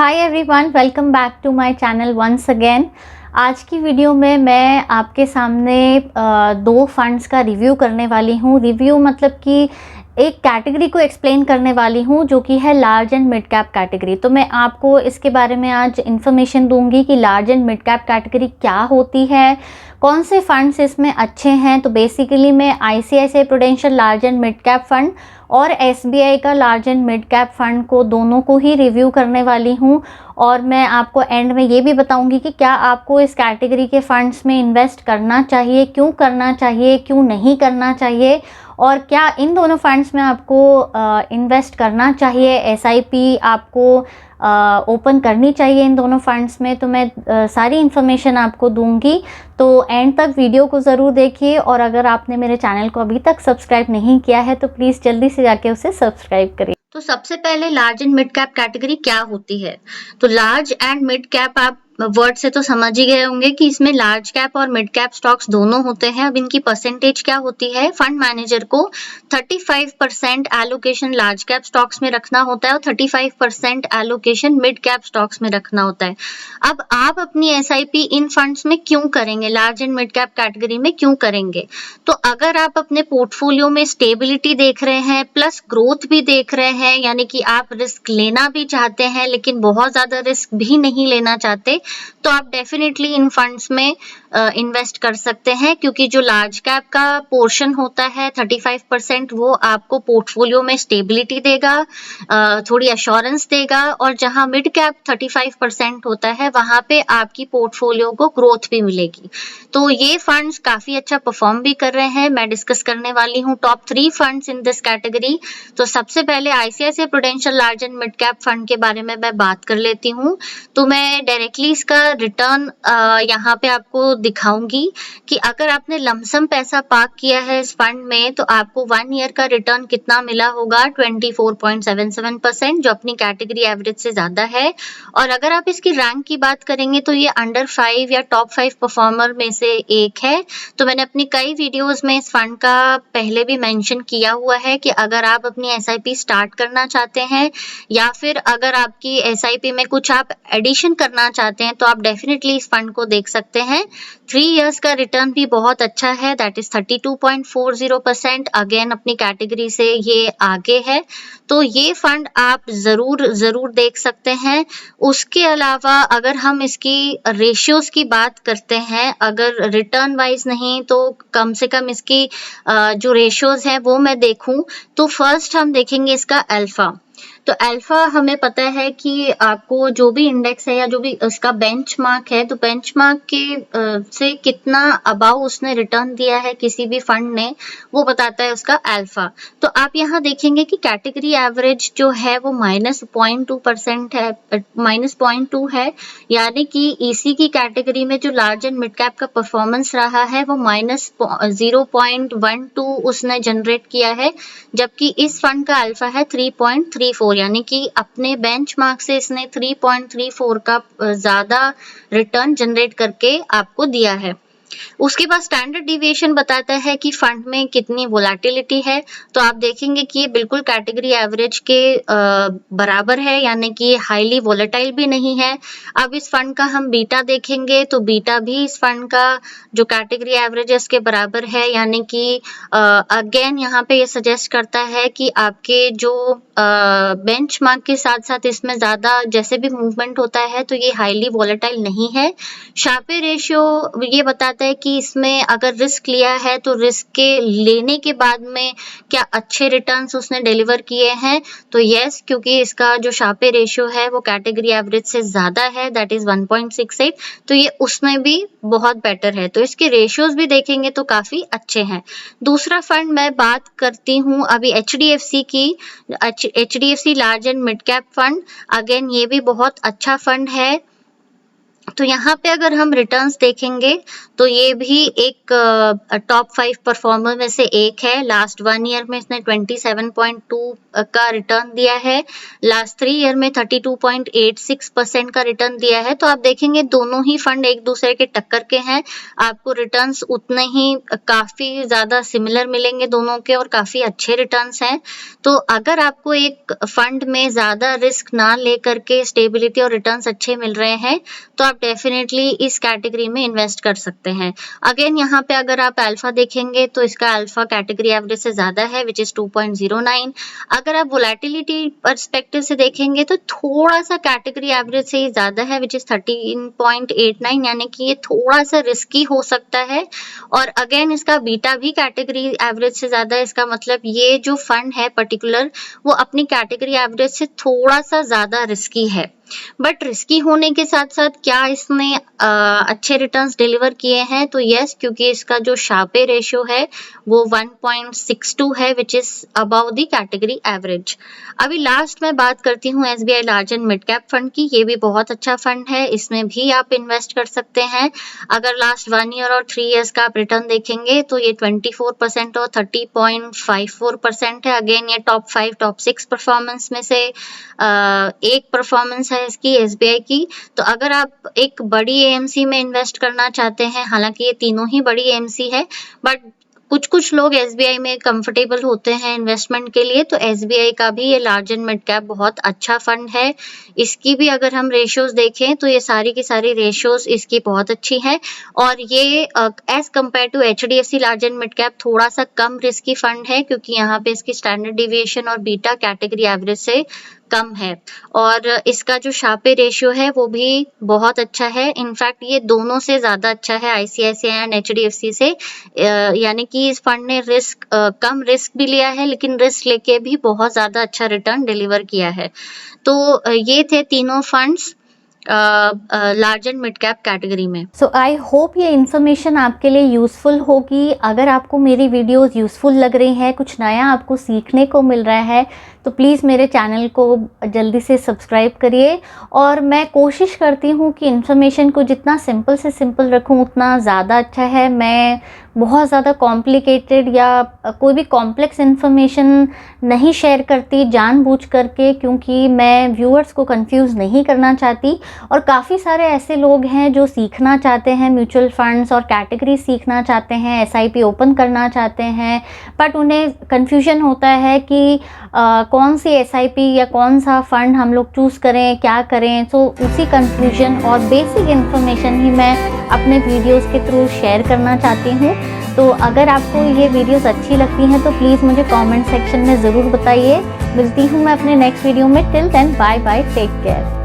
Hi everyone, welcome back to my channel once again. आज की video में मैं आपके सामने दो फंड्स का रिव्यू करने वाली हूँ। रिव्यू मतलब कि एक कैटेगरी को एक्सप्लेन करने वाली हूँ जो कि है large and mid cap category. तो मैं आपको इसके बारे में आज इन्फॉर्मेशन दूंगी कि large and mid cap category क्या होती है, कौन से फंड्स इसमें अच्छे हैं। तो बेसिकली मैं ICICI prudential large and mid cap fund और एसबीआई का large and mid cap fund को दोनों को ही रिव्यू करने वाली हूँ। और मैं आपको एंड में ये भी बताऊंगी कि क्या आपको इस कैटेगरी के फंड्स में इन्वेस्ट करना चाहिए, क्यों करना चाहिए, क्यों नहीं करना चाहिए, और क्या इन दोनों फंड्स में आपको इन्वेस्ट करना चाहिए, एसआईपी आपको ओपन करनी चाहिए इन दोनों फंड्स में। तो मैं सारी इन्फॉर्मेशन आपको दूंगी, तो एंड तक वीडियो को ज़रूर देखिए। और अगर आपने मेरे चैनल को अभी तक सब्सक्राइब नहीं किया है तो प्लीज़ जल्दी से जाके उसे सब्सक्राइब करिए। तो सबसे पहले large and mid cap category क्या होती है। तो लार्ज एंड मिड कैप आप वर्ड से तो समझ ही गए होंगे कि इसमें लार्ज कैप और मिड कैप स्टॉक्स दोनों होते हैं। अब इनकी परसेंटेज क्या होती है, फंड मैनेजर को 35% एलोकेशन लार्ज कैप स्टॉक्स में रखना होता है और 35% एलोकेशन मिड कैप स्टॉक्स में रखना होता है। अब आप अपनी एसआईपी इन फंड्स में क्यों करेंगे, large and mid cap category में क्यों करेंगे। तो अगर आप अपने पोर्टफोलियो में स्टेबिलिटी देख रहे हैं प्लस ग्रोथ भी देख रहे हैं, यानी कि आप रिस्क लेना भी चाहते हैं लेकिन बहुत ज्यादा रिस्क भी नहीं लेना चाहते, तो आप डेफिनेटली इन फंड्स में इन्वेस्ट कर सकते हैं। क्योंकि जो लार्ज कैप का पोर्शन होता है 35%, वो आपको पोर्टफोलियो में स्टेबिलिटी देगा, थोड़ी अश्योरेंस देगा, और जहां मिड कैप 35% होता है वहां पे आपकी पोर्टफोलियो को ग्रोथ भी मिलेगी। तो ये फंड्स काफी अच्छा परफॉर्म भी कर रहे हैं। मैं डिस्कस करने वाली हूँ top 3 funds in this category. तो सबसे पहले ICICI prudential large and mid cap fund के बारे में मैं बात कर लेती हूँ। तो मैं डायरेक्टली इसका रिटर्न यहाँ पे आपको दिखाऊंगी कि अगर आपने लमसम पैसा पार्क किया है इस फंड में तो आपको 1 ईयर का रिटर्न कितना मिला होगा, 24.77%, जो अपनी कैटेगरी एवरेज से ज्यादा है। और अगर आप इसकी रैंक की बात करेंगे तो ये अंडर 5 या टॉप 5 परफॉर्मर में से एक है। तो मैंने अपनी कई वीडियोस में इस फंड का पहले भी मेंशन किया हुआ है कि अगर आप अपनी एसआईपी स्टार्ट करना चाहते हैं या फिर अगर आपकी एसआईपी में कुछ आप एडिशन करना चाहते हैं तो आप डेफिनेटली इस फंड को देख सकते हैं। 3 इयर्स का रिटर्न भी बहुत अच्छा है, दैट इज 32.40%। अगेन अपनी कैटेगरी से ये आगे है, तो ये फंड आप जरूर देख सकते हैं। उसके अलावा अगर हम इसकी रेशियोज की बात करते हैं, अगर रिटर्न वाइज नहीं तो कम से कम इसकी जो रेशियोज है वो मैं देखूं, तो फर्स्ट हम देखेंगे इसका अल्फा। तो अल्फा हमें पता है कि आपको जो भी इंडेक्स है या जो भी उसका बेंचमार्क है, तो बेंचमार्क के से कितना अबाव उसने रिटर्न दिया है किसी भी फंड ने, वो बताता है उसका अल्फा। तो आप यहाँ देखेंगे कि कैटेगरी एवरेज जो है वो -0.2% है, -0.2 है। यानी कि ईसी की कैटेगरी में जो लार्ज एंड मिड कैप का परफॉर्मेंस रहा है वो -0.12 उसने जनरेट किया है, जबकि इस फंड का अल्फा है 3.34, यानी कि अपने बेंचमार्क से इसने 3.34 का ज्यादा रिटर्न जनरेट करके आपको दिया है। उसके बाद स्टैंडर्ड डिविएशन बताता है कि फंड में कितनी वोलेटिलिटी है। तो आप देखेंगे कि ये बिल्कुल कैटेगरी एवरेज के बराबर है, यानी कि हाईली वोलेटाइल भी नहीं है। अब इस फंड का हम बीटा देखेंगे तो बीटा भी इस फंड का जो कैटेगरी एवरेज है उसके बराबर है, यानी कि अगेन यहाँ पे ये सजेस्ट करता है कि आपके जो बेंचमार्क के साथ साथ इसमें ज्यादा जैसे भी मूवमेंट होता है तो ये हाईली वोलेटाइल नहीं है। शार्पे रेशियो ये बताता है कि इसमें अगर रिस्क लिया है तो रिस्क के लेने के बाद में क्या अच्छे रिटर्न्स उसने डिलीवर किए हैं, तो यस, क्योंकि इसका जो शार्पे रेशियो है वो कैटेगरी एवरेज से ज्यादा है, दैट इज 1.68, तो ये उसमें भी बहुत बेटर है। तो इसके रेशियोज भी देखेंगे तो काफी अच्छे हैं। दूसरा फंड मैं बात करती हूँ अभी एचडीएफसी की, HDFC large and mid cap fund. Again ये भी बहुत अच्छा फंड है। तो यहाँ पे अगर हम रिटर्न्स देखेंगे तो ये भी एक टॉप 5 परफॉर्मर में से एक है। लास्ट 1 ईयर में इसने 27.2 का रिटर्न दिया है, लास्ट 3 ईयर में 32.86% का रिटर्न दिया है। तो आप देखेंगे दोनों ही फंड एक दूसरे के टक्कर के हैं, आपको रिटर्न्स उतने ही काफ़ी ज़्यादा सिमिलर मिलेंगे दोनों के, और काफ़ी अच्छे रिटर्न्स हैं। तो अगर आपको एक फंड में ज़्यादा रिस्क ना लेकर के स्टेबिलिटी और रिटर्न्स अच्छे मिल रहे हैं तो आप डेफिनेटली इस कैटेगरी में इन्वेस्ट कर सकते हैं। अगेन यहाँ पे अगर आप अल्फा देखेंगे तो इसका अल्फा कैटेगरी एवरेज से ज़्यादा है, विच इज़ 2.09। अगर आप वोलेटिलिटी पर्सपेक्टिव से देखेंगे तो थोड़ा सा कैटेगरी एवरेज से ही ज़्यादा है, विच इज़ 13.89, यानी कि ये थोड़ा सा रिस्की हो सकता है। और अगेन इसका बीटा भी कैटेगरी एवरेज से ज़्यादा है, इसका मतलब ये जो फंड है पर्टिकुलर वो अपनी कैटेगरी एवरेज से थोड़ा सा ज़्यादा रिस्की है। बट रिस्की होने के साथ साथ क्या इसने अच्छे रिटर्न्स डिलीवर किए हैं? तो यस, क्योंकि इसका जो शार्पे रेशियो है वो 1.62 है, which is above the category average. अभी लास्ट में बात करती हूँ SBI large and mid cap fund की। ये भी बहुत अच्छा फंड है, इसमें भी आप इन्वेस्ट कर सकते हैं। अगर लास्ट 1 ईयर और 3 ईयर्स का आप रिटर्न देखेंगे तो ये 24% और 30.54% है। अगेन ये टॉप 5 टॉप 6 परफॉर्मेंस में से एक परफॉर्मेंस है इसकी SBI की। तो अगर आप एक बड़ी AMC में इन्वेस्ट करना चाहते हैं, हालांकि ये तीनों ही बड़ी AMC है, बट कुछ लोग SBI में कंफर्टेबल होते हैं इन्वेस्टमेंट के लिए, तो SBI का भी ये लार्ज एंड मिड कैप बहुत अच्छा फंड है। इसकी भी अगर हम रेशियोज देखें तो ये सारी की सारी रेशियोज इसकी बहुत अच्छी है, और ये as compared to HDFC large and mid cap थोड़ा सा कम रिस्की फंड है, क्योंकि यहाँ पे इसकी स्टैंडर्ड डिविएशन और बीटा कैटेगरी एवरेज से कम है। और इसका जो शार्पे रेशियो है वो भी बहुत अच्छा है, इनफैक्ट ये दोनों से ज़्यादा अच्छा है ICICI एंड HDFC से। यानी कि इस फंड ने कम रिस्क भी लिया है, लेकिन रिस्क लेके भी बहुत ज़्यादा अच्छा रिटर्न डिलीवर किया है। तो ये थे तीनों funds large and mid cap category में। सो आई होप ये इन्फॉर्मेशन आपके लिए यूज़फुल होगी। अगर आपको मेरी वीडियोस यूज़फुल लग रही हैं, कुछ नया आपको सीखने को मिल रहा है, तो प्लीज़ मेरे चैनल को जल्दी से सब्सक्राइब करिए। और मैं कोशिश करती हूँ कि इन्फॉर्मेशन को जितना सिंपल से सिंपल रखूँ उतना ज़्यादा अच्छा है। मैं बहुत ज़्यादा कॉम्प्लिकेटेड या कोई भी कॉम्प्लेक्स इन्फॉर्मेशन नहीं शेयर करती जानबूझ करके, क्योंकि मैं व्यूअर्स को कंफ्यूज नहीं करना चाहती। और काफ़ी सारे ऐसे लोग हैं जो सीखना चाहते हैं म्यूचुअल फंड्स और कैटेगरी सीखना चाहते हैं, SIP ओपन करना चाहते हैं, बट उन्हें कन्फ्यूजन होता है कि कौन सी SIP या कौन सा फ़ंड हम लोग चूज़ करें, क्या करें। तो उसी कन्फ्यूजन और बेसिक इन्फॉर्मेशन ही मैं अपने वीडियोस के थ्रू शेयर करना चाहती हूँ। तो अगर आपको ये वीडियोस अच्छी लगती हैं तो प्लीज़ मुझे कमेंट सेक्शन में ज़रूर बताइए। मिलती हूँ मैं अपने नेक्स्ट वीडियो में। Till then bye bye, take care.